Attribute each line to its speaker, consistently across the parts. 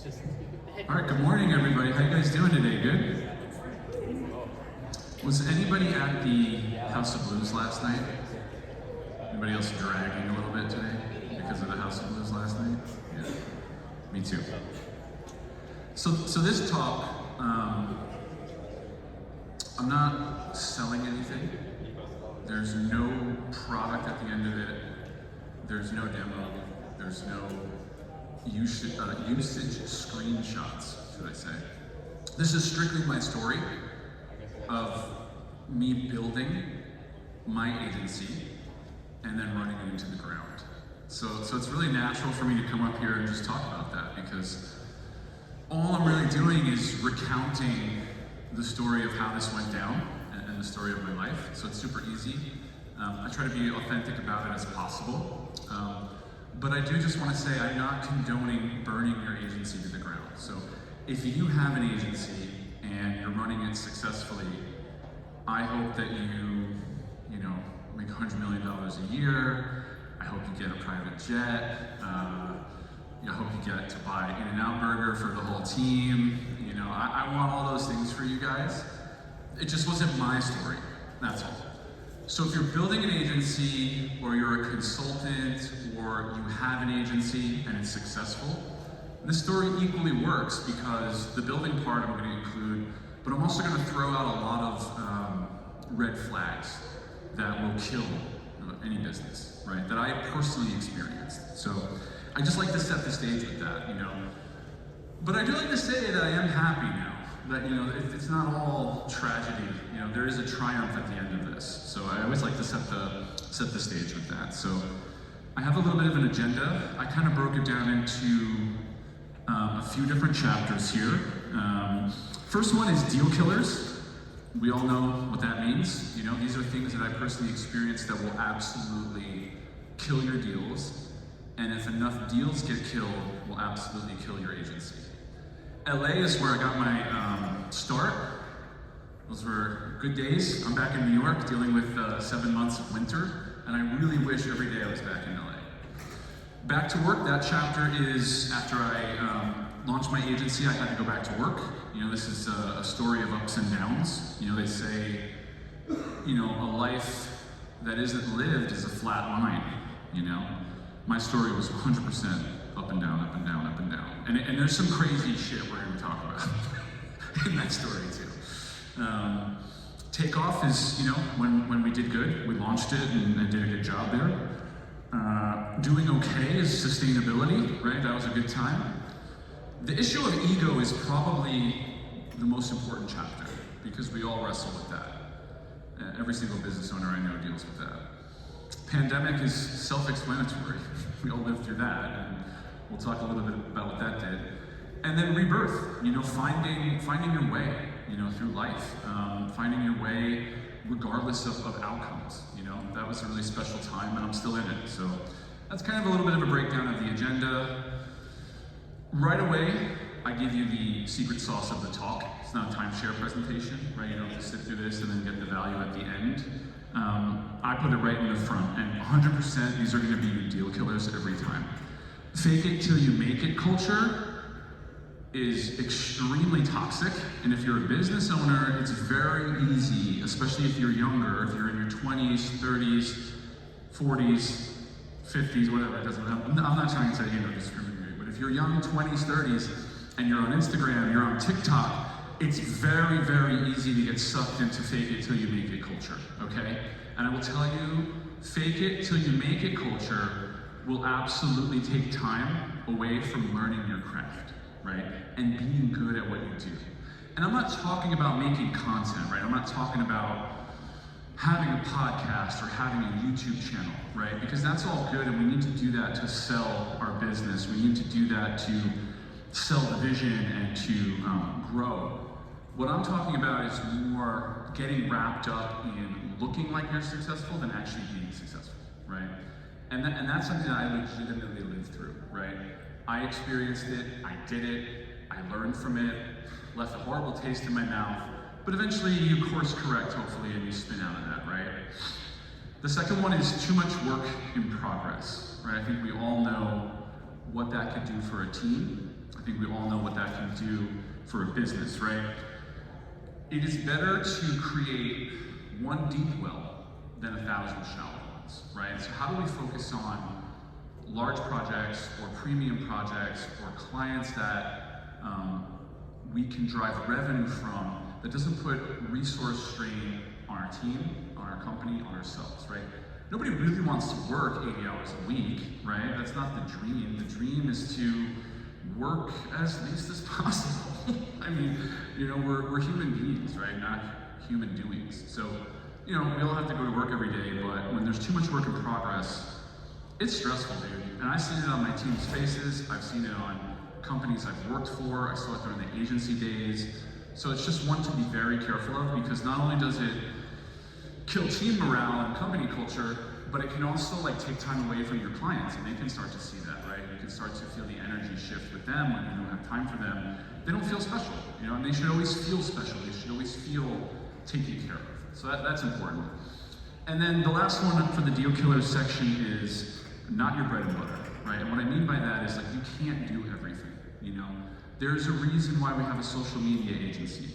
Speaker 1: All right, good morning, everybody. How you guys doing today? Good? Was anybody at the House of Blues last night? Anybody else dragging a little bit today because of the House of Blues last night? Yeah, me too. So this talk, I'm not selling anything. There's no product at the end of it. There's no demo. There's no usage screenshots, should I say. This is strictly my story of me building my agency and then running it into the ground. So it's really natural for me to come up here and just talk about that, because all I'm really doing is recounting the story of how this went down and the story of my life. So it's super easy. I try to be authentic about it as possible. But I do just want to say I'm not condoning burning your agency to the ground. So if you have an agency and you're running it successfully, I hope that you make $100 million a year. I hope you get a private jet. I hope you get to buy In-N-Out Burger for the whole team. I want all those things for you guys. It just wasn't my story, that's all. So if you're building an agency, or you're a consultant, or you have an agency and it's successful, this story equally works, because the building part I'm going to include, but I'm also going to throw out a lot of red flags that will kill any business, right? That I personally experienced. So I just like to set the stage with that, But I do like to say that I am happy now. That it's not all tragedy. There is a triumph at the end of this. So I always like to set the stage with that. So I have a little bit of an agenda. I kind of broke it down into a few different chapters here. First one is deal killers. We all know what that means. These are things that I personally experienced that will absolutely kill your deals. And if enough deals get killed, will absolutely kill your agency. LA is where I got my start. Those were good days. I'm back in New York dealing with 7 months of winter, and I really wish every day I was back in LA. Back to work, that chapter is after I launched my agency, I had to go back to work. This is a story of ups and downs. They say, a life that isn't lived is a flat line, My story was 100% up and down, up and down, up and down. And there's some crazy shit we're going to talk about in that story too. Takeoff is, when we did good, we launched it and did a good job there. Doing okay is sustainability, right? That was a good time. The issue of ego is probably the most important chapter, because we all wrestle with that. Every single business owner I know deals with that. Pandemic is self-explanatory. We all lived through that, and we'll talk a little bit about what that did. And then rebirth, finding your way, through life, finding your way regardless of outcomes. That was a really special time, and I'm still in it. So that's kind of a little bit of a breakdown of the agenda. Right away, I give you the secret sauce of the talk. It's not a timeshare presentation, right? You don't have to sit through this and then get the value at the end. I put it right in the front, and 100% these are going to be your deal killers every time. Fake it till you make it culture is extremely toxic, and if you're a business owner, it's very easy, especially if you're younger, if you're in your 20s, 30s, 40s, 50s, whatever, it doesn't matter. I'm not trying to discriminate, but if you're young, 20s, 30s, and you're on Instagram, you're on TikTok, it's very, very easy to get sucked into fake it till you make it culture, okay? And I will tell you, fake it till you make it culture will absolutely take time away from learning your craft, right? And being good at what you do. And I'm not talking about making content, right? I'm not talking about having a podcast or having a YouTube channel, right? Because that's all good, and we need to do that to sell our business. We need to do that to sell the vision and to grow. What I'm talking about is more getting wrapped up in looking like you're successful than actually being successful, right? And that's something that I legitimately lived through, right? I experienced it, I did it, I learned from it, left a horrible taste in my mouth, but eventually you course correct, hopefully, and you spin out of that, right? The second one is too much work in progress, right? I think we all know what that could do for a team. I think we all know what that can do for a business, right? It is better to create one deep well than 1,000 shallow ones, right? So how do we focus on large projects or premium projects or clients that we can drive revenue from that doesn't put resource strain on our team, on our company, on ourselves, right? Nobody really wants to work 80 hours a week, right? That's not the dream. The dream is to work as least as possible. I mean, you know, we're human beings, right? Not human doings. So, you know, we all have to go to work every day, but when there's too much work in progress, it's stressful, dude. And I've seen it on my team's faces. I've seen it on companies I've worked for. I saw it during the agency days. So it's just one to be very careful of, because not only does it kill team morale and company culture, but it can also like take time away from your clients, and they can start to see that, right? You can start to feel the energy shift with them when you don't have time for them. They don't feel special, you know, and they should always feel special. They should always feel taken care of. So that's important. And then the last one for the deal killers section is not your bread and butter, right? And what I mean by that is like you can't do everything, you know? There's a reason why we have a social media agency.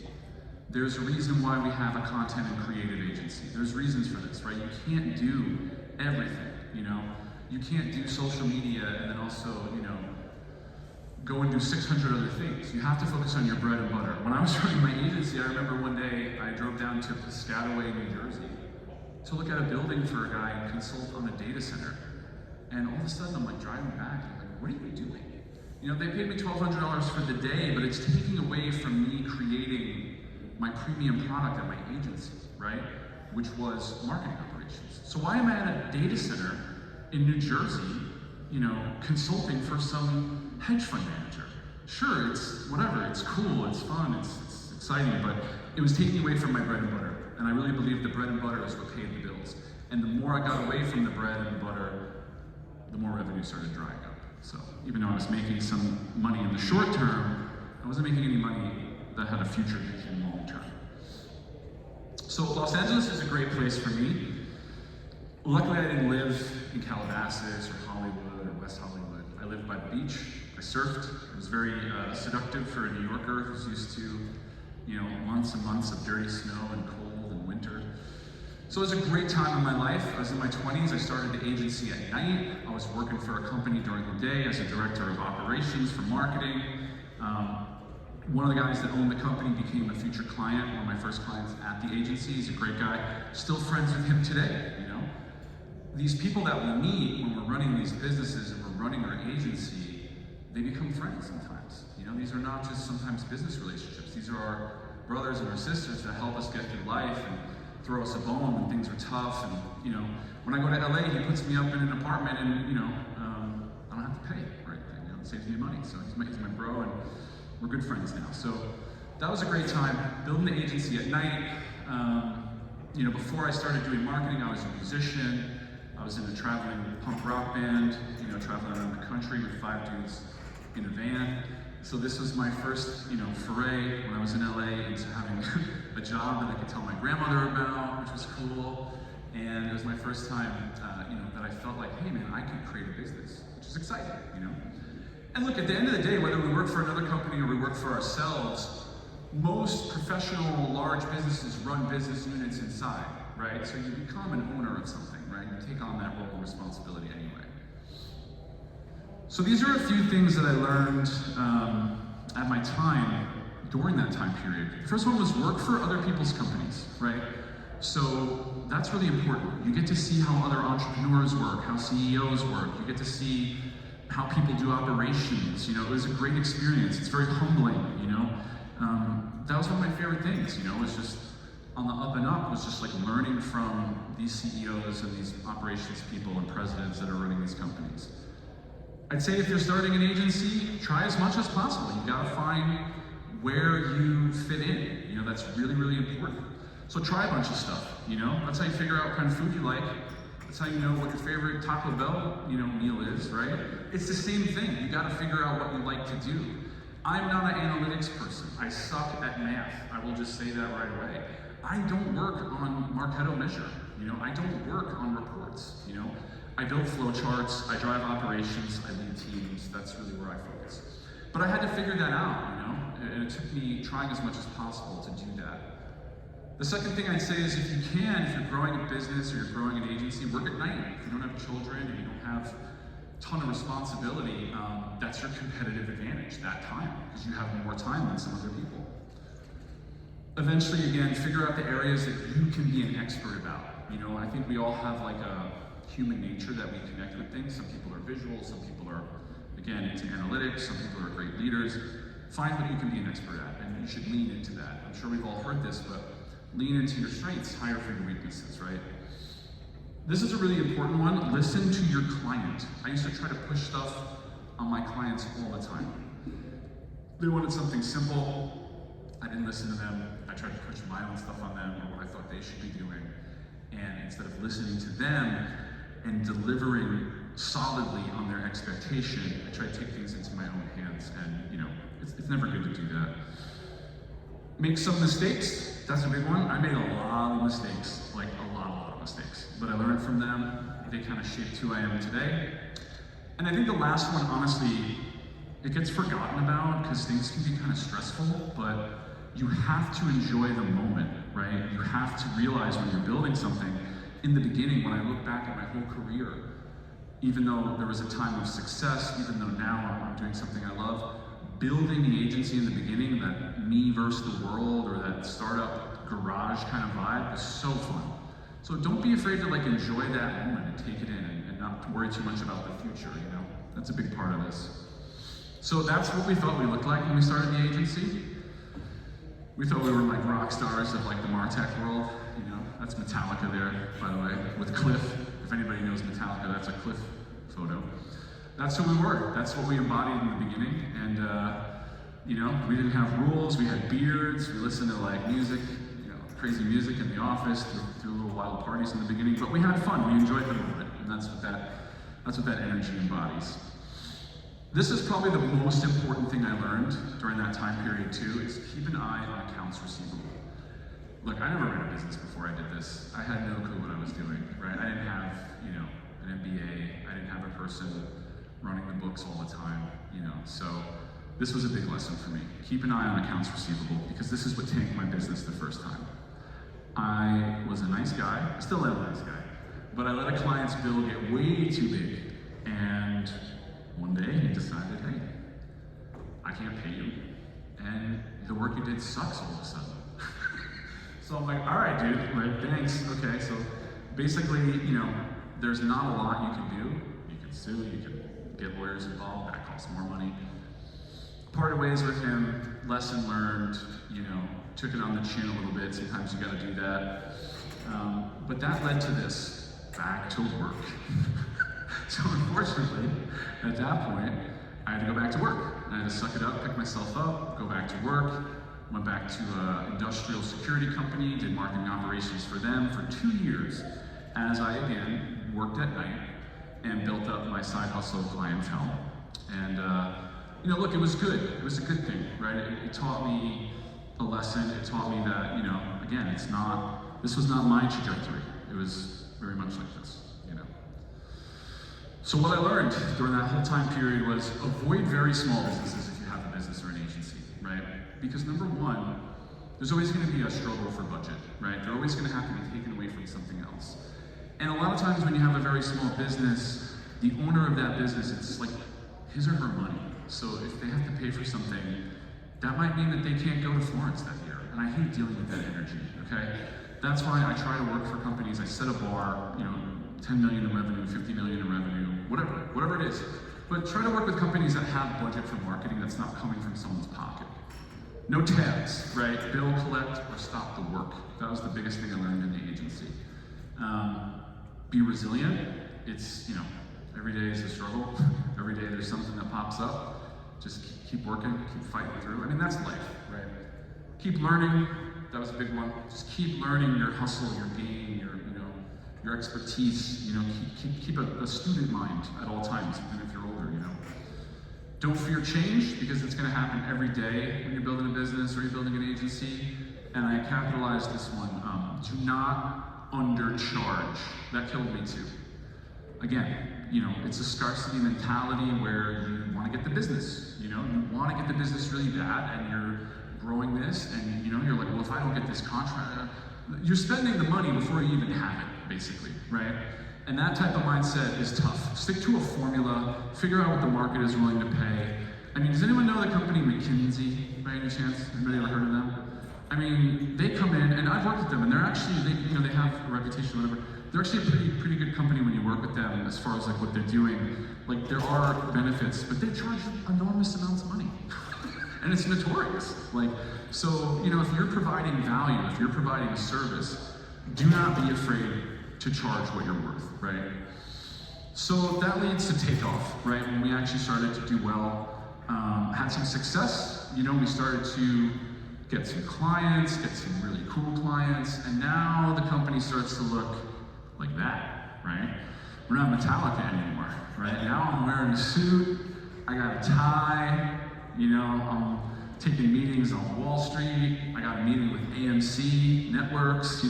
Speaker 1: There's a reason why we have a content and creative agency. There's reasons for this, right? You can't do everything, you know? You can't do social media and then also, you know, go and do 600 other things. You have to focus on your bread and butter. When I was running my agency, I remember one day I drove down to Piscataway, New Jersey to look at a building for a guy and consult on a data center. And all of a sudden I'm like driving back, and I'm like, what are you doing? You know, they paid me $1,200 for the day, but it's taking away from me creating my premium product at my agency, right? Which was marketing operations. So why am I at a data center in New Jersey, you know, consulting for some hedge fund manager? Sure, it's whatever, it's cool, it's fun, it's exciting, but it was taking away from my bread and butter. And I really believe the bread and butter is what paid the bills. And the more I got away from the bread and butter, the more revenue started drying up. So even though I was making some money in the short term, I wasn't making any money that had a future vision long term. So Los Angeles is a great place for me. Luckily, I didn't live in Calabasas or Hollywood or West Hollywood. I lived by the beach. I surfed. It was very seductive for a New Yorker who's used to, you know, months and months of dirty snow and cold and winter. So it was a great time in my life. I was in my 20s. I started the agency at night. I was working for a company during the day as a director of operations for marketing. One of the guys that owned the company became a future client, one of my first clients at the agency. He's a great guy. Still friends with him today, you know? These people that we meet when we're running these businesses and we're running our agency, they become friends sometimes. You know, these are not just sometimes business relationships. These are our brothers and our sisters that help us get through life and throw us a bone when things are tough. And, you know, when I go to LA, he puts me up in an apartment and, you know, I don't have to pay for anything. You know, it saves me money. So he's my bro, and we're good friends now. So that was a great time, building the agency at night. You know, before I started doing marketing, I was a musician. I was in a traveling punk rock band, you know, traveling around the country with 5 dudes in a van. So this was my first, you know, foray when I was in LA into having a job that I could tell my grandmother about, which was cool. And it was my first time, you know, that I felt like, hey man, I could create a business, which is exciting, you know? And look, at the end of the day, whether we work for another company or we work for ourselves, most professional large businesses run business units inside, right? So you become an owner of something, right? You take on that role and responsibility anyway. So these are a few things that I learned at my time during that time period. The first one was work for other people's companies, right? So that's really important. You get to see how other entrepreneurs work, how CEOs work. You get to see how people do operations. You know, it was a great experience. It's very humbling, you know. That was one of my favorite things, you know, was just on the up and up, was just like learning from these CEOs and these operations people and presidents that are running these companies. I'd say if you're starting an agency, try as much as possible. You gotta find where you fit in. You know, that's really, really important. So try a bunch of stuff, you know? That's how you figure out what kind of food you like. That's how you know what your favorite Taco Bell, you know, meal is, right? It's the same thing. You gotta figure out what you like to do. I'm not an analytics person. I suck at math. I will just say that right away. I don't work on Marketo Measure. You know, I don't work on reports, you know? I build flow charts, I drive operations, I lead teams. That's really where I focus. But I had to figure that out, and it took me trying as much as possible to do that. The second thing I'd say is if you're growing a business or you're growing an agency, work at night. If you don't have children and you don't have a ton of responsibility, that's your competitive advantage, that time, because you have more time than some other people. Eventually, again, figure out the areas that you can be an expert about. I think we all have like a human nature that we connect with things. Some people are visual, some people are, again, into analytics, some people are great leaders. Find what you can be an expert at, and you should lean into that. I'm sure we've all heard this, but lean into your strengths, hire for your weaknesses, right? This is a really important one. Listen to your client. I used to try to push stuff on my clients all the time. They wanted something simple. I didn't listen to them. I tried to push my own stuff on them or what I thought they should be doing. And instead of listening to them and delivering solidly on their expectation, I tried to take things into my own hands. And it's never good to do that. Make some mistakes. That's a big one. I made a lot of mistakes, like a lot of mistakes. But I learned from them. They kind of shaped who I am today. And I think the last one, honestly, it gets forgotten about because things can be kind of stressful, but you have to enjoy the moment, right? You have to realize when you're building something, in the beginning, when I look back at my whole career, even though there was a time of success, even though now I'm doing something I love, building the agency in the beginning, that me versus the world or that startup garage kind of vibe was so fun. So don't be afraid to enjoy that moment and take it in and not worry too much about the future, That's a big part of this. So that's what we thought we looked like when we started the agency. We thought we were like rock stars of the MarTech world, That's Metallica there, by the way, with Cliff. If anybody knows Metallica, that's a Cliff photo. That's who we were. That's what we embodied in the beginning. And, we didn't have rules. We had beards. We listened to music, crazy music in the office, threw little wild parties in the beginning. But we had fun. We enjoyed the moment. And that's what that energy embodies. This is probably the most important thing I learned during that time period too, is keep an eye on accounts receivable. Look, I never ran a business before I did this. I had no clue what I was doing, right? I didn't have, an MBA. I didn't have a person running the books all the time, So this was a big lesson for me. Keep an eye on accounts receivable because this is what tanked my business the first time. I was a nice guy, still am a nice guy, but I let a client's bill get way too big. And one day he decided, hey, I can't pay you. And the work you did sucks all of a sudden. So I'm like, all right, dude, thanks. Okay, so basically, there's not a lot you can do. You can sue, you can get lawyers involved, that costs more money. Parted ways with him, lesson learned, took it on the chin a little bit. Sometimes you gotta do that. But that led to this, back to work. So unfortunately, at that point, I had to go back to work. I had to suck it up, pick myself up, go back to work. Went back to an industrial security company, did marketing operations for them for 2 years, as I, again, worked at night and built up my side hustle clientele. And, look, it was good. It was a good thing, right? It taught me a lesson. It taught me that, again, this was not my trajectory. It was very much like this, So what I learned during that whole time period was avoid very small businesses if you have a business or an agency, right? Because number one, there's always going to be a struggle for budget, right? They're always going to have to be taken away from something else. And a lot of times when you have a very small business, the owner of that business, it's like his or her money. So if they have to pay for something, that might mean that they can't go to Florence that year. And I hate dealing with that energy, okay? That's why I try to work for companies. I set a bar, 10 million in revenue, 50 million in revenue, whatever it is. But try to work with companies that have budget for marketing that's not coming from someone's pocket. No tabs, right? Bill, collect, or stop the work. That was the biggest thing I learned in the agency. Be resilient. It's, every day is a struggle. Every day there's something that pops up. Just keep working, keep fighting through. That's life, right? Keep learning. That was a big one. Just keep learning your hustle, your game, your expertise. Keep a student mind at all times, even if you're older. Don't fear change because it's going to happen every day when you're building a business or you're building an agency. And I capitalized this one. Do not undercharge. That killed me too. Again, it's a scarcity mentality where you want to get the business, you want to get the business really bad, and you're growing this, and you're like, well, if I don't get this contract, you're spending the money before you even have it, basically, right? And that type of mindset is tough. Stick to a formula, figure out what the market is willing to pay. I mean, does anyone know the company McKinsey, by any chance? Anybody ever heard of them? I mean, they come in, and I've worked with them, and they're actually, they have a reputation, whatever. They're actually a pretty good company when you work with them as far as like what they're doing. Like, there are benefits, but they charge enormous amounts of money. And it's notorious. Like, so, if you're providing value, if you're providing a service, do not be afraid to charge what you're worth, right? So that leads to takeoff, right? When we actually started to do well, had some success, we started to get some clients, get some really cool clients, and now the company starts to look like that, right? We're not Metallica anymore, right? Now I'm wearing a suit, I got a tie, I'm taking meetings on Wall Street, I got a meeting with AMC Networks,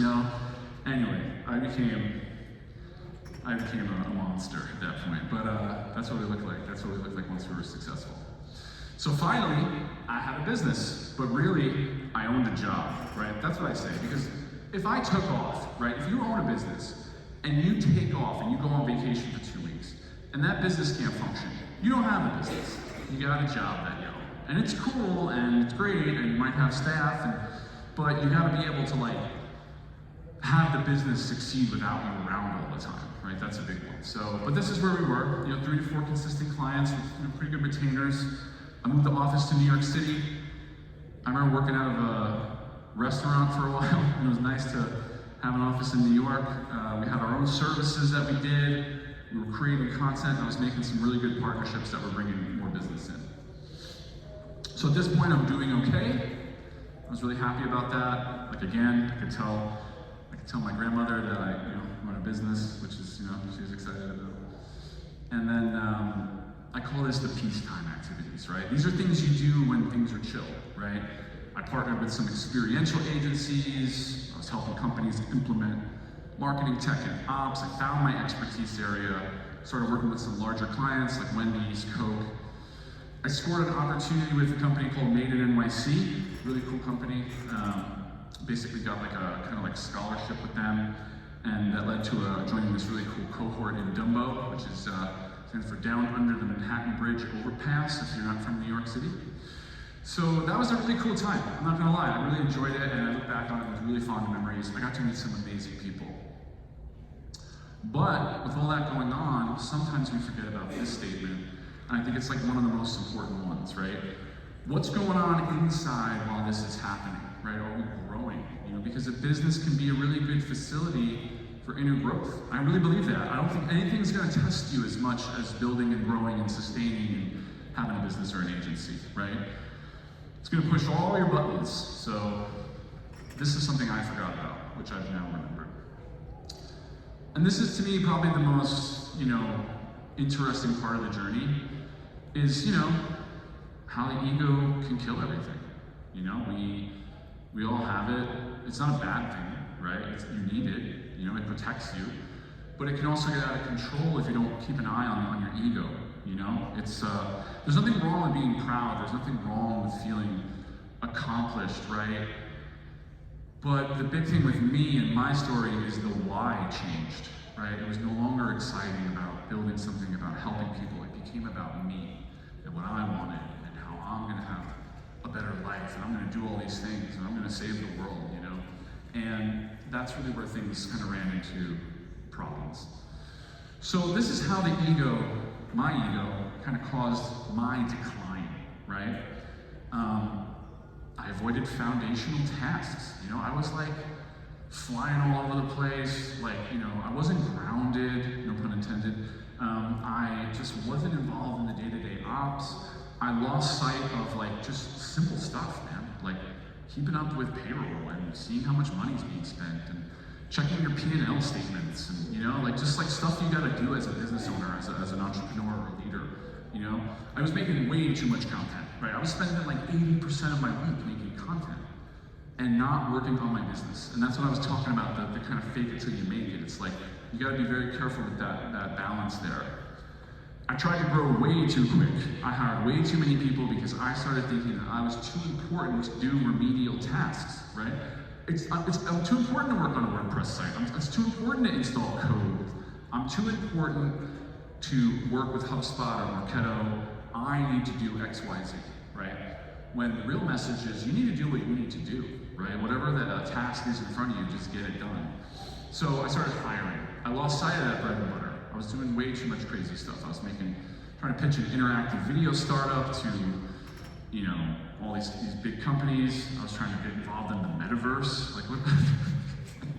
Speaker 1: Anyway, I became a monster at that point, but that's what we looked like. That's what we looked like once we were successful. So finally, I had a business, but really, I owned a job, right? That's what I say, because if I took off, right? If you own a business, and you take off and you go on vacation for 2 weeks, and that business can't function, you don't have a business. You got a job that you own. And it's cool, and it's great, and you might have staff, but you gotta be able to have the business succeed without you around all the time, right? That's a big one. So, but this is where we were, 3 to 4 consistent clients with pretty good retainers. I moved the office to New York City. I remember working out of a restaurant for a while, and it was nice to have an office in New York. We had our own services that we did. We were creating content. I was making some really good partnerships that were bringing more business in. So at this point, I'm doing okay. I was really happy about that. Like, again, I could tell my grandmother that I run a business, which is, she was excited about. And then I call this the peacetime activities, right? These are things you do when things are chill, right? I partnered with some experiential agencies. I was helping companies implement marketing, tech, and ops. I found my expertise area, started working with some larger clients like Wendy's, Coke. I scored an opportunity with a company called Made in NYC, really cool company. Basically got like a kind of like scholarship with them, and that led to joining this really cool cohort in Dumbo, which is stands for Down Under the Manhattan Bridge Overpass, if you're not from New York City. So that was a really cool time, I'm not gonna lie. I really enjoyed it, and I look back on it with really fond memories. I got to meet some amazing people. But with all that going on, sometimes we forget about this statement, and I think it's like one of the most important ones, right? What's going on inside while this is happening, right? Are we growing? Because a business can be a really good facility for inner growth. I really believe that. I don't think anything's gonna test you as much as building and growing and sustaining and having a business or an agency, right? It's gonna push all your buttons. So this is something I forgot about, which I've now remembered. And this is, to me, probably the most, interesting part of the journey is, how the ego can kill everything. We all have it. It's not a bad thing, right? You need it. It protects you. But it can also get out of control if you don't keep an eye on your ego. It's there's nothing wrong with being proud. There's nothing wrong with feeling accomplished, right? But the big thing with me and my story is the why changed, right? It was no longer exciting about building something, about helping people. It became about me and what I wanted and how I'm gonna have a better life, and I'm gonna do all these things, and I'm gonna save the world, And that's really where things kind of ran into problems. So this is how the ego, my ego, kind of caused my decline, right? I avoided foundational tasks. I was like flying all over the place, I wasn't grounded, no pun intended. I just wasn't involved in the day-to-day ops. I lost sight of just simple stuff, man. Keeping up with payroll and seeing how much money's being spent and checking your P&L statements and just stuff you gotta do as a business owner, as an entrepreneur or a leader. I was making way too much content, right? I was spending 80% of my week making content and not working on my business. And that's what I was talking about, the kind of fake it till you make it. It's you gotta be very careful with that balance there. I tried to grow way too quick. I hired way too many people because I started thinking that I was too important to do remedial tasks, right? I'm too important to work on a WordPress site. It's too important to install code. I'm too important to work with HubSpot or Marketo. I need to do X, Y, Z, right? When the real message is you need to do what you need to do, right? Whatever that task is in front of you, just get it done. So I started hiring. I lost sight of that bread and butter. I was doing way too much crazy stuff. I was trying to pitch an interactive video startup to, all these big companies. I was trying to get involved in the metaverse. Like, what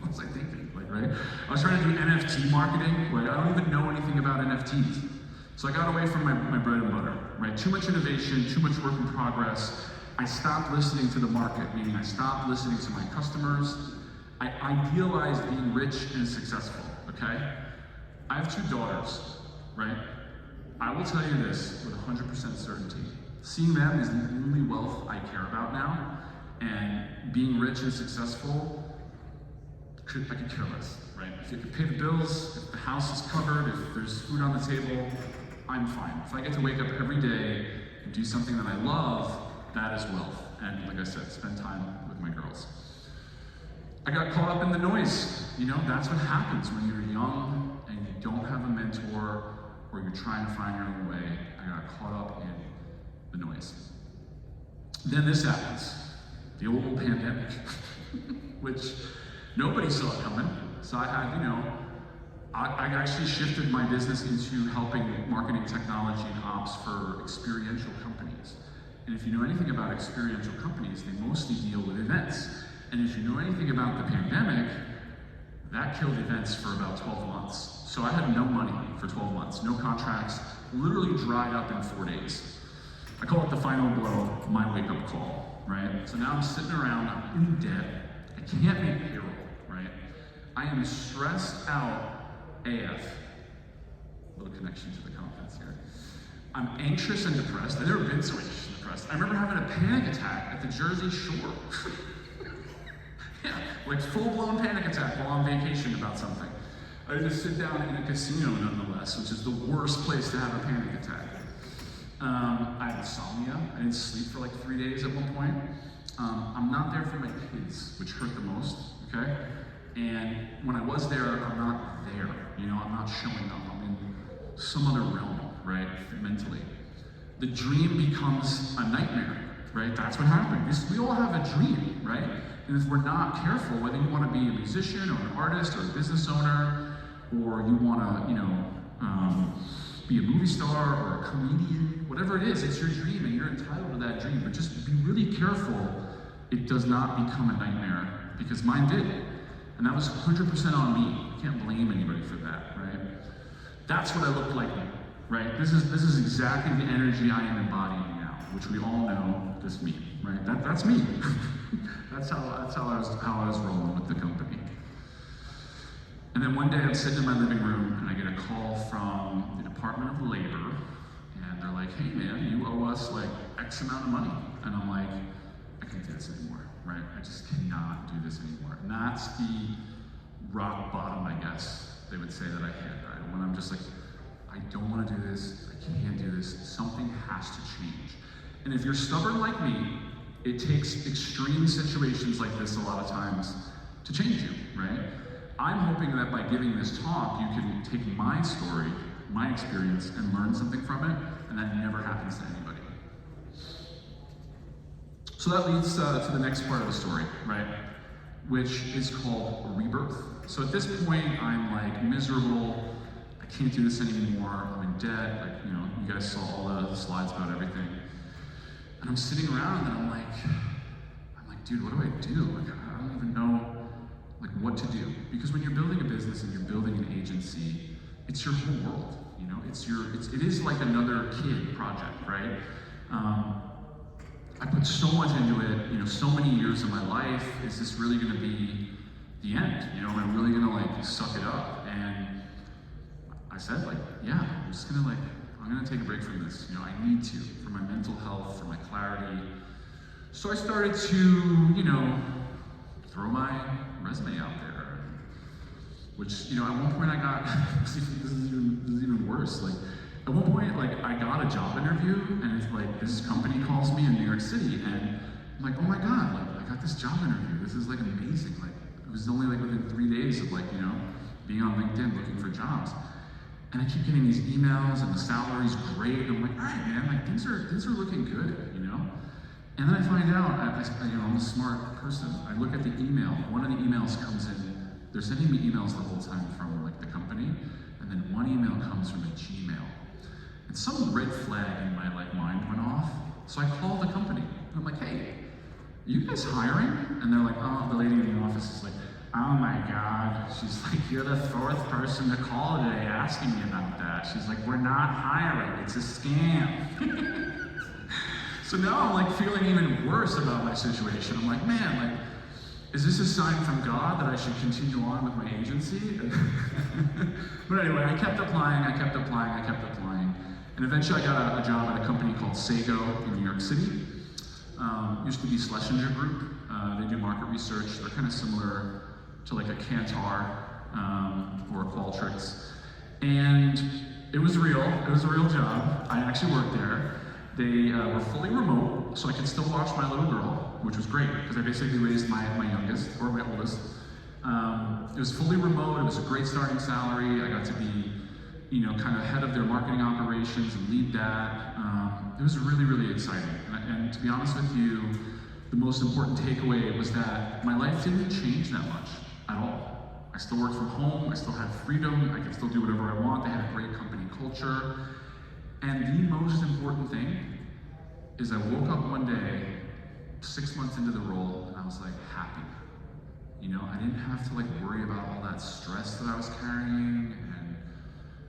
Speaker 1: was I thinking? Like, right? I was trying to do NFT marketing. Like, I don't even know anything about NFTs. So I got away from my bread and butter, right? Too much innovation, too much work in progress. I stopped listening to the market, meaning I stopped listening to my customers. I idealized being rich and successful, okay? I have 2 daughters, right? I will tell you this with 100% certainty. Seeing them is the only wealth I care about now, and being rich and successful, I could care less, right? If you could pay the bills, if the house is covered, if there's food on the table, I'm fine. If I get to wake up every day and do something that I love, that is wealth. And like I said, spend time with my girls. I got caught up in the noise. That's what happens when you're young and you don't have a mentor or you're trying to find your own way. I got caught up in the noise. Then this happens, the old pandemic, which nobody saw coming. So I had, I actually shifted my business into helping marketing technology and ops for experiential companies. And if you know anything about experiential companies, they mostly deal with events. And if you know anything about the pandemic, that killed events for about 12 months. So I had no money for 12 months, no contracts, literally dried up in 4 days. I call it the final blow, my wake-up call, right? So now I'm sitting around, I'm in debt, I can't make payroll, right? I am stressed out AF, little connection to the conference here. I'm anxious and depressed. I've never been so anxious and depressed. I remember having a panic attack at the Jersey Shore. Yeah, like full-blown panic attack while on vacation about something. I had to sit down in a casino nonetheless, which is the worst place to have a panic attack. I had insomnia. I didn't sleep for like 3 days at one point. I'm not there for my kids, which hurt the most, okay? And when I was there, I'm not there. I'm not showing up. I'm in some other realm, right, mentally. The dream becomes a nightmare, right? That's what happens. We all have a dream, right? And if we're not careful, whether you want to be a musician or an artist or a business owner, or you want to, be a movie star or a comedian, whatever it is, it's your dream and you're entitled to that dream. But just be really careful it does not become a nightmare, because mine did. And that was 100% on me. You can't blame anybody for that, right? That's what I look like, right? This is exactly the energy I am embodying now, which we all know is me, right? That's me. That's how I was rolling with the company. And then one day I'm sitting in my living room and I get a call from the Department of Labor, and they're like, "Hey man, you owe us like X amount of money." And I'm like, I can't do this anymore, right? I just cannot do this anymore. And that's the rock bottom, I guess they would say that I hit, right? When I'm just like, I don't want to do this, I can't do this, something has to change. And if you're stubborn like me, it takes extreme situations like this a lot of times to change you, right? I'm hoping that by giving this talk, you can take my story, my experience, and learn something from it, and that never happens to anybody. So that leads to the next part of the story, right? Which is called rebirth. So at this point, I'm like miserable, I can't do this anymore, I'm in debt, like, you guys saw all the slides about everything. And I'm sitting around and I'm like, dude, what do I do? Like, I don't even know like what to do. Because when you're building a business and you're building an agency, it's your whole world, it is like another kid project, right? I put so much into it, so many years of my life. Is this really gonna be the end? Am I really gonna like suck it up? And I said yeah, I'm gonna take a break from this. I need to, for my mental health, for my clarity. So I started to, throw my resume out there, which, at one point I got, this is even worse. Like, At one point, like, I got a job interview, and it's like, this company calls me in New York City, and I'm like, oh my God, like, I got this job interview. This is like amazing. Like, it was only like within 3 days of like, you know, being on LinkedIn looking for jobs. And I keep getting these emails, and the salary's great. And I'm like, all right, man, like things are looking good, you know. And then I find out, you know, I'm a smart person. I look at the email. One of the emails comes in. They're sending me emails the whole time from like the company, and then one email comes from a Gmail. And some red flag in my like mind went off. So I call the company. And I'm like, hey, are you guys hiring? And they're like, oh, the lady in the office is like, oh my God. She's like, you're the 4th person to call today asking me about that. She's like, we're not hiring, it's a scam. So now I'm like feeling even worse about my situation. I'm like, man, like, is this a sign from God that I should continue on with my agency? But anyway, I kept applying. And eventually I got a job at a company called Sago in New York City. Used to be Schlesinger Group. They do market research. They're kind of similar to like a Kantar or a Qualtrics. And it was real. It was a real job. I actually worked there. They were fully remote, so I could still watch my little girl, which was great, because I basically raised my youngest, or my oldest. It was fully remote. It was a great starting salary. I got to be, you know, kind of head of their marketing operations and lead that. It was really, really exciting. And to be honest with you, the most important takeaway was that my life didn't change that much at all. I still worked from home. I still had freedom. I could still do whatever I want. They had a great company culture. And the most important thing is I woke up one day, 6 months into the role, and I was like happy. You know, I didn't have to like worry about all that stress that I was carrying, and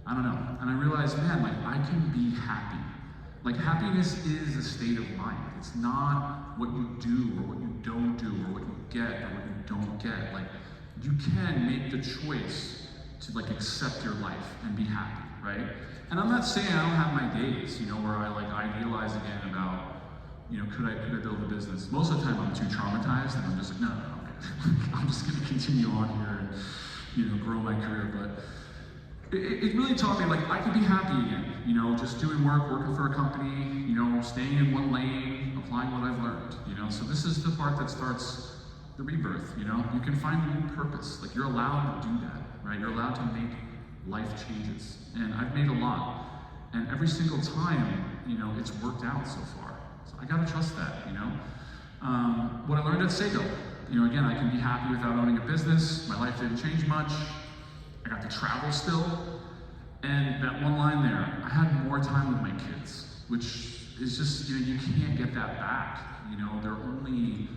Speaker 1: I don't know. And I realized, man, like I can be happy. Like happiness is a state of mind. It's not what you do or what you don't do or what you get or what you don't get. Like you can make the choice to like accept your life and be happy, right? And I'm not saying I don't have my days, you know, where I like idealize again about, you know, could I build a business? Most of the time I'm too traumatized and I'm just like, no, I'm just gonna continue on here and, you know, grow my career. But it really taught me like I could be happy again, you know, just doing work, working for a company, you know, staying in one lane, applying what I've learned, you know. So this is the part that starts the rebirth, you know. You can find a new purpose. Like you're allowed to do that, right? You're allowed to make life changes. And I've made a lot. And every single time, you know, it's worked out so far. So I gotta trust that, you know. What I learned at Sago, you know, again, I can be happy without owning a business. My life didn't change much. I got to travel still. And that one line there, I had more time with my kids, which is just, you know, you can't get that back. You know, they're only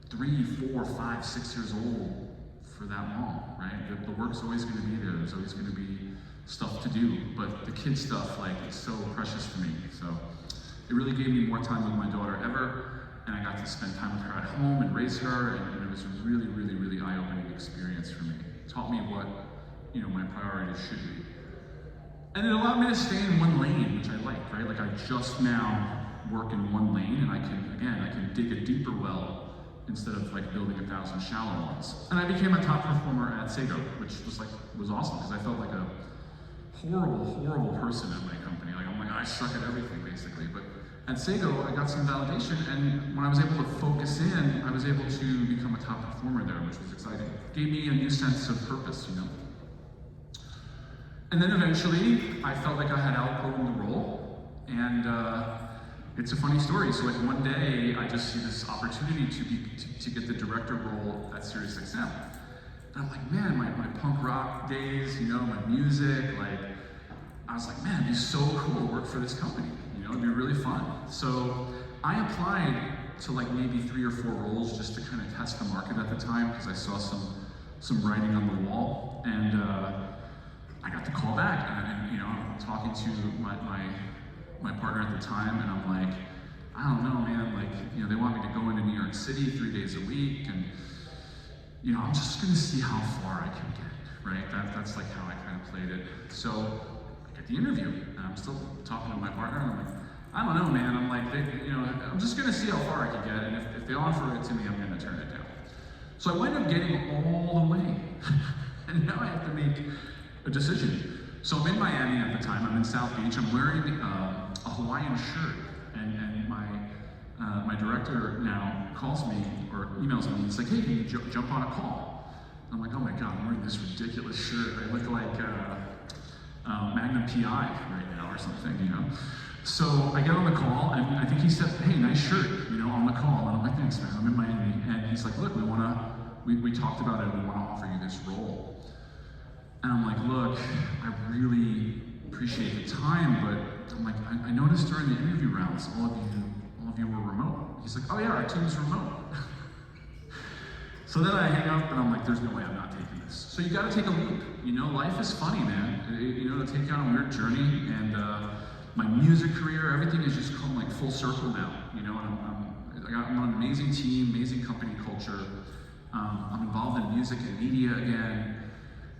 Speaker 1: 3, 4, 5, 6 years old for that long, right? The work's always gonna be there. There's always gonna be stuff to do, but the kid stuff, like, is so precious to me. So it really gave me more time with my daughter ever, and I got to spend time with her at home and raise her, and it was a really, really, really eye-opening experience for me. It taught me what, you know, my priorities should be. And it allowed me to stay in one lane, which I liked, right? Like I just now work in one lane, and I can dig a deeper well instead of like building 1,000 shallow ones. And I became a top performer at Sago, which was awesome, because I felt like a horrible person at my company. Like I'm like, I suck at everything basically. But at Sago, I got some validation, and when I was able to focus in, I was able to become a top performer there, which was exciting. It gave me a new sense of purpose, you know. And then eventually, I felt like I had outgrown the role, and it's a funny story. So like one day, I just see this opportunity to get the director role at SiriusXM. And I'm like, man, my punk rock days, you know, my music, like, I was like, man, it'd be so cool to work for this company. You know, it'd be really fun. So I applied to like maybe 3 or 4 roles just to kind of test the market at the time, because I saw some writing on the wall. And I got the call back, and you know, I'm talking to my partner at the time, and I'm like, I don't know, man, like, you know, they want me to go into New York City 3 days a week, and you know, I'm just gonna see how far I can get, right? That's like how I kind of played it. So I get the interview, and I'm still talking to my partner, and I'm like, I don't know, man. I'm like, you know, I'm just gonna see how far I can get, and if they offer it to me, I'm gonna turn it down. So I wind up getting all the way, and now I have to make a decision. So I'm in Miami at the time, I'm in South Beach, I'm wearing a Hawaiian shirt, and my director now calls me or emails me, he's like, hey, can you jump on a call? I'm like, oh my God, I'm wearing this ridiculous shirt. I look like Magnum PI right now or something, you know? So I get on the call, and I think he said, hey, nice shirt, you know, on the call. And I'm like, thanks, man, I'm in Miami. And he's like, look, we talked about it, we want to offer you this role. And I'm like, look, I really appreciate the time, but I'm like, I noticed during the interview rounds, all of you were remote. He's like, oh yeah, our team's remote. So then I hang up and I'm like, there's no way I'm not taking this. So you gotta take a leap. You know, life is funny, man. You know, to take you on a weird journey, and my music career, everything has just come like full circle now. You know, and I'm on an amazing team, amazing company culture. I'm involved in music and media again.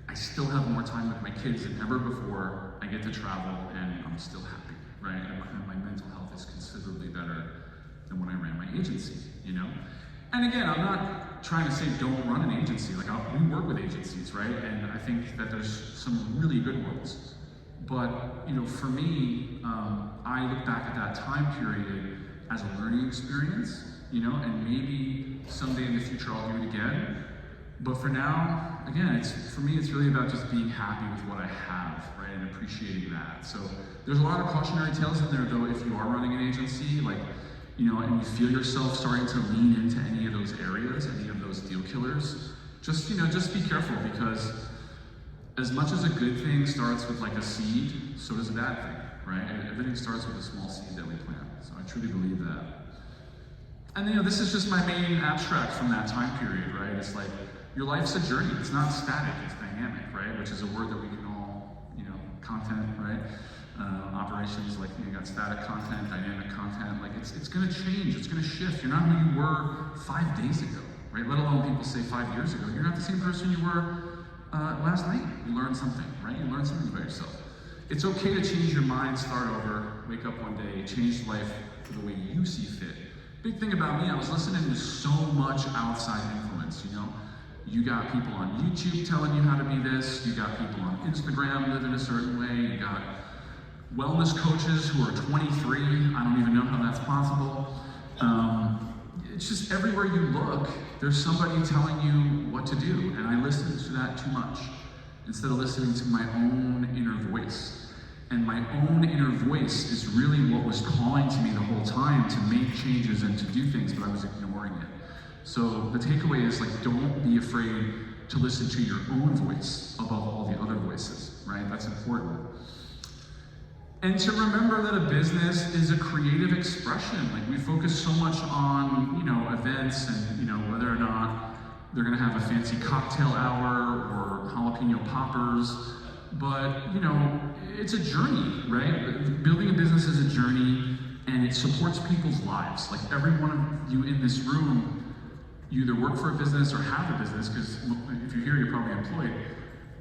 Speaker 1: I still have more time with my kids than ever before. I get to travel, and I'm still happy, right? And my mental health is considerably better than when I ran my agency, you know? And again, I'm not trying to say don't run an agency. Like, we work with agencies, right? And I think that there's some really good ones. But, you know, for me, I look back at that time period as a learning experience, you know, and maybe someday in the future I'll do it again. But for now, again, for me, it's really about just being happy with what I have, right, and appreciating that. So there's a lot of cautionary tales in there, though, if you are running an agency, like, you know, and you feel yourself starting to lean into any of those areas, any of those deal killers, just, you know, just be careful, because as much as a good thing starts with like a seed, so does a bad thing, right? And everything starts with a small seed that we plant. So I truly believe that. And you know, this is just my main abstract from that time period, right? It's like, your life's a journey. It's not static, it's dynamic, right? Which is a word that we can all, you know, content, right? Operations, like, you got static content, dynamic content, like it's gonna change, it's gonna shift. You're not who you were 5 days ago, right? Let alone people say 5 years ago. You're not the same person you were last night. You learned something, right? You learned something about yourself. It's okay to change your mind, start over, wake up one day, change life to the way you see fit. Big thing about me, I was listening to so much outside influence, you know? You got people on YouTube telling you how to be this, you got people on Instagram living a certain way, you got wellness coaches who are 23, I don't even know how that's possible. It's just everywhere you look, there's somebody telling you what to do, and I listen to that too much, instead of listening to my own inner voice. And my own inner voice is really what was calling to me the whole time to make changes and to do things, but I was ignoring it. So the takeaway is, like, don't be afraid to listen to your own voice above all the other voices, right? That's important. And to remember that a business is a creative expression. Like, we focus so much on, you know, events and, you know, whether or not they're gonna have a fancy cocktail hour or jalapeno poppers, but, you know, it's a journey, right? Building a business is a journey, and it supports people's lives. Like, every one of you in this room, you either work for a business or have a business, because if you're here, you're probably employed.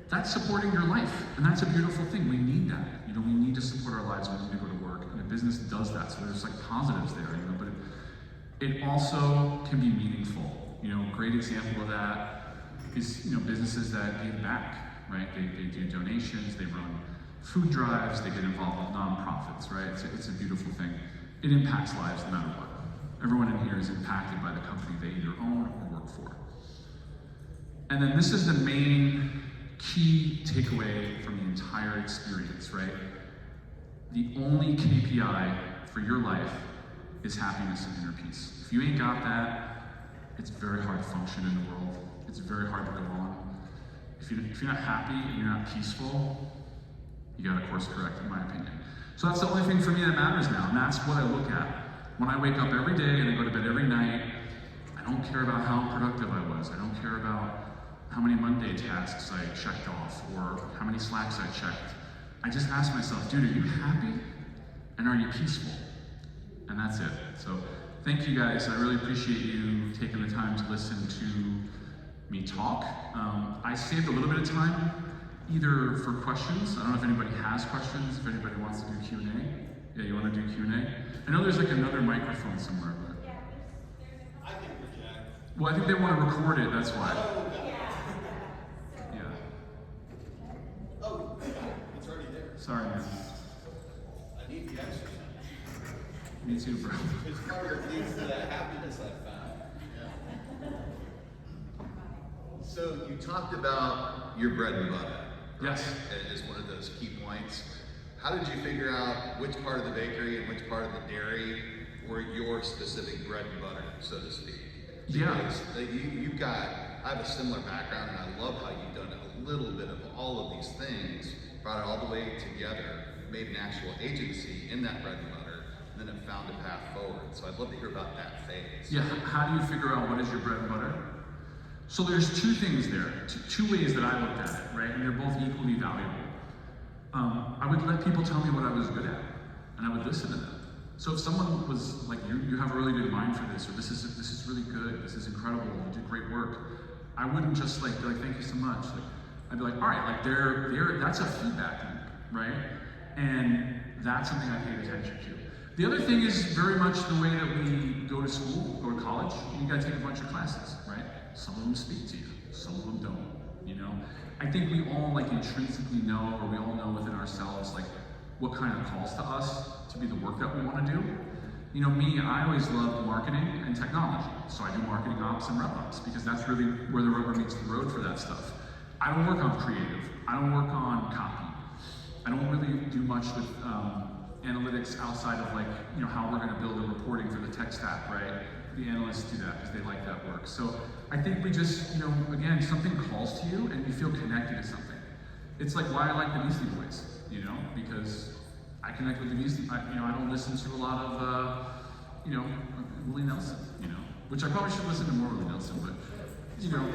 Speaker 1: That's supporting your life, and that's a beautiful thing. We need that. You know, we need to support our lives, we need to go to work, and a business does that. So there's like positives there, you know, but it also can be meaningful. You know, a great example of that is, you know, businesses that give back, right? They do donations, they run food drives, they get involved with nonprofits, right? It's a beautiful thing. It impacts lives no matter what. Everyone in here is impacted by the company they either own or work for. And then this is the main key takeaway from the entire experience, right? The only KPI for your life is happiness and inner peace. If you ain't got that, it's very hard to function in the world. It's very hard to go on. If you're not happy and you're not peaceful, you gotta course correct, in my opinion. So that's the only thing for me that matters now, and that's what I look at. When I wake up every day and I go to bed every night, I don't care about how productive I was. I don't care about how many Monday tasks I checked off or how many Slacks I checked. I just ask myself, dude, are you happy? And are you peaceful? And that's it. So thank you guys. I really appreciate you taking the time to listen to me talk. I saved a little bit of time either for questions. I don't know if anybody has questions, if anybody wants to do Q&A. Yeah, you want to do Q&A? I know there's like another microphone somewhere, but...
Speaker 2: I can project.
Speaker 1: Well, I think they want to record it, that's why.
Speaker 2: Yeah. Oh, it's right
Speaker 1: too, bro.
Speaker 2: It's part of the leads to that happiness I found. Yeah.
Speaker 3: So you talked about your bread and butter.
Speaker 1: Yes.
Speaker 3: As one of those key points. How did you figure out which part of the bakery and which part of the dairy were your specific bread and butter, so to speak?
Speaker 1: Yeah.
Speaker 3: Because you've got, I have a similar background, and I love how you've done a little bit of all of these things, brought it all the way together, made an actual agency in that bread and butter, and then it found a path forward. So I'd love to hear about that phase.
Speaker 1: Yeah, how do you figure out what is your bread and butter? So there's two things there, two ways that I looked at it, right? And they're both equally valuable. I would let people tell me what I was good at, and I would listen to them. So if someone was like, you have a really good mind for this, or this is really good, this is incredible, you did great work, I wouldn't just like be like, thank you so much. Like, I'd be like, all right, like that's a feedback loop, right? And that's something I paid attention to. The other thing is very much the way that we go to school, go to college. You gotta take a bunch of classes, right? Some of them speak to you, some of them don't, you know? I think we all like intrinsically know, or we all know within ourselves, like what kind of calls to us to be the work that we want to do. You know, me, I always love marketing and technology. So I do marketing ops and RevOps because that's really where the rubber meets the road for that stuff. I don't work on creative. I don't work on copy. I don't really do much with analytics outside of like, you know, how we're going to build a reporting for the tech stack, right? The analysts do that because they like that work. So I think we just, you know, again, something calls to you and you feel connected to something. It's like why I like the Beastie Boys, you know, because I connect with the Beastie. You know, I don't listen to a lot of, you know, Willie Nelson, you know, which I probably should listen to more Willie Nelson, but, you know,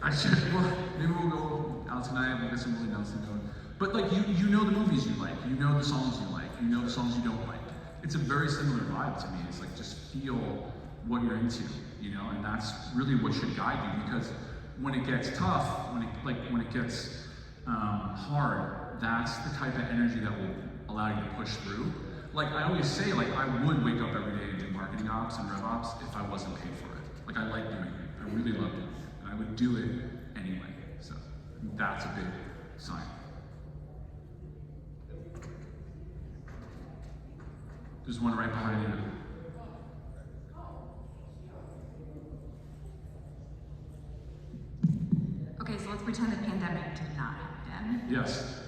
Speaker 1: I should, well, maybe we'll go out tonight and we'll get some Willie Nelson going. But like, you know the movies you like, you know the songs you like, you know the songs you don't like. It's a very similar vibe to me. It's like, just feel what you're into, you know, and that's really what should guide you, because when it gets tough, when it gets hard, that's the type of energy that will allow you to push through. Like I always say, like I would wake up every day and do marketing ops and rev ops if I wasn't paid for it. Like I like doing it, I really love doing it, and I would do it anyway. So that's a big sign. There's one right behind you.
Speaker 4: Okay, so let's pretend the pandemic did not happen.
Speaker 1: Yes.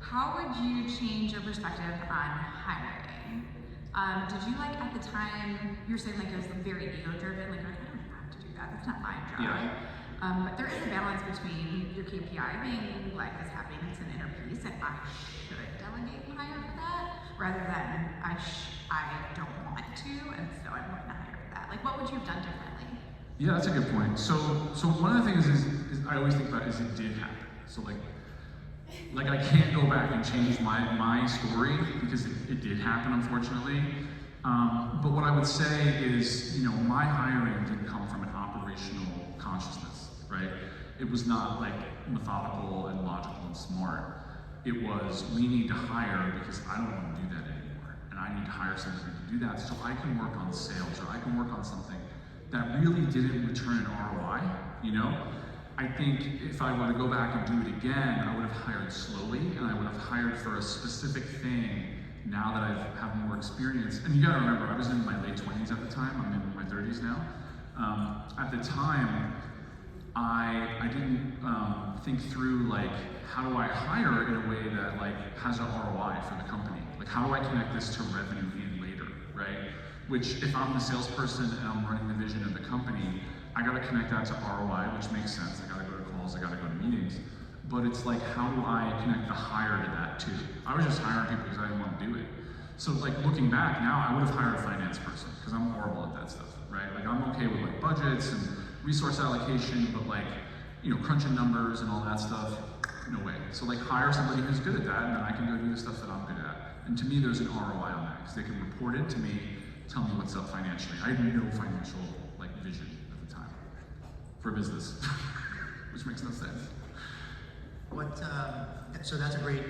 Speaker 4: How would you change your perspective on hiring? Did you like at the time, you were saying like it was very ego-driven, like I don't have to do that, that's not my job.
Speaker 1: Yeah.
Speaker 4: But there is a balance between your KPI being like this happiness and inner peace, and I should delegate and hire for that, rather than I don't want to, and so I'm going to hire for that. Like what would you have done differently?
Speaker 1: Yeah, that's a good point. So one of the things is I always think about is it did happen. So like I can't go back and change my story because it did happen, unfortunately. But what I would say is, you know, my hiring didn't come from an operational consciousness, right? It was not like methodical and logical and smart. It was, we need to hire because I don't want to do that anymore. And I need to hire somebody to do that so I can work on sales, or I can work on something that really didn't return an ROI, you know? I think if I were to go back and do it again, I would have hired slowly, and I would have hired for a specific thing now that I have more experience. And you gotta remember, I was in my late 20s at the time, I'm in my 30s now. At the time, I didn't think through like, how do I hire in a way that like has an ROI for the company? Like how do I connect this to revenue in later, right? Which if I'm the salesperson and I'm running the vision of the company, I gotta connect that to ROI, which makes sense. I gotta go to calls, I gotta go to meetings. But it's like, how do I connect the hire to that too? I was just hiring people because I didn't want to do it. So like looking back now, I would have hired a finance person because I'm horrible at that stuff, right? Like I'm okay with like budgets and resource allocation, but like, you know, crunching numbers and all that stuff, no way. So like hire somebody who's good at that, and then I can go do the stuff that I'm good at. And to me, there's an ROI on that because they can report it to me, tell me what's up financially. I had no financial like vision at the time for a business, which makes no sense.
Speaker 5: So that's a great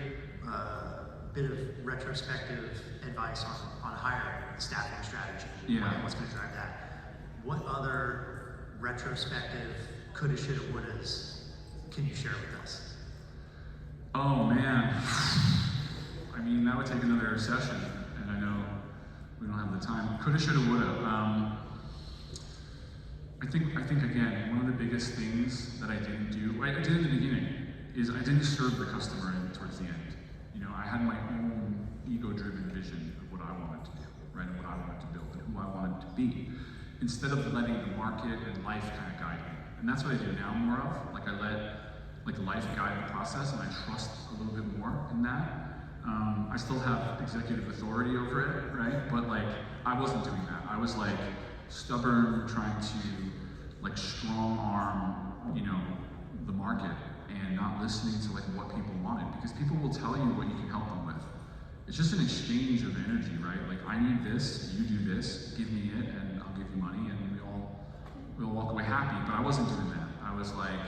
Speaker 5: bit of retrospective advice on hiring, staffing strategy, what's going to drive that. What other retrospective coulda, shoulda, wouldas can you share with us?
Speaker 1: Oh man, I mean that would take another session, and I know we don't have remember the time. Coulda, shoulda, woulda. I think again, one of the biggest things that I didn't do, I did in the beginning, is I didn't serve the customer towards the end. You know, I had my own ego-driven vision of what I wanted to do, right, and what I wanted to build, and who I wanted to be, instead of letting the market and life kind of guide me. And that's what I do now more of. Like I let life guide the process, and I trust a little bit more in that. I still have executive authority over it, right? But like, I wasn't doing that. I was like stubborn, trying to like strong arm, you know, the market and not listening to like what people wanted, because people will tell you what you can help them with. It's just an exchange of energy, right? Like, I need this, you do this, give me it, and I'll give you money, and we'll walk away happy. But I wasn't doing that. I was like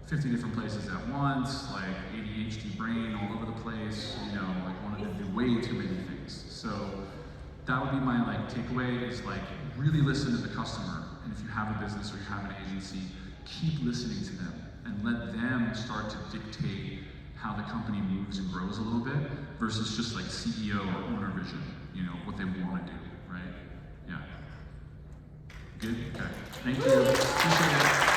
Speaker 1: 50 different places at once, like ADHD brain all over the place, you know, like wanted to do way too many things. So that would be my like takeaway, is like really listen to the customer. And if you have a business or you have an agency, keep listening to them and let them start to dictate how the company moves and grows a little bit, versus just like CEO or owner vision, you know, what they want to do, right? Yeah. Good? Okay. Thank you. Appreciate it.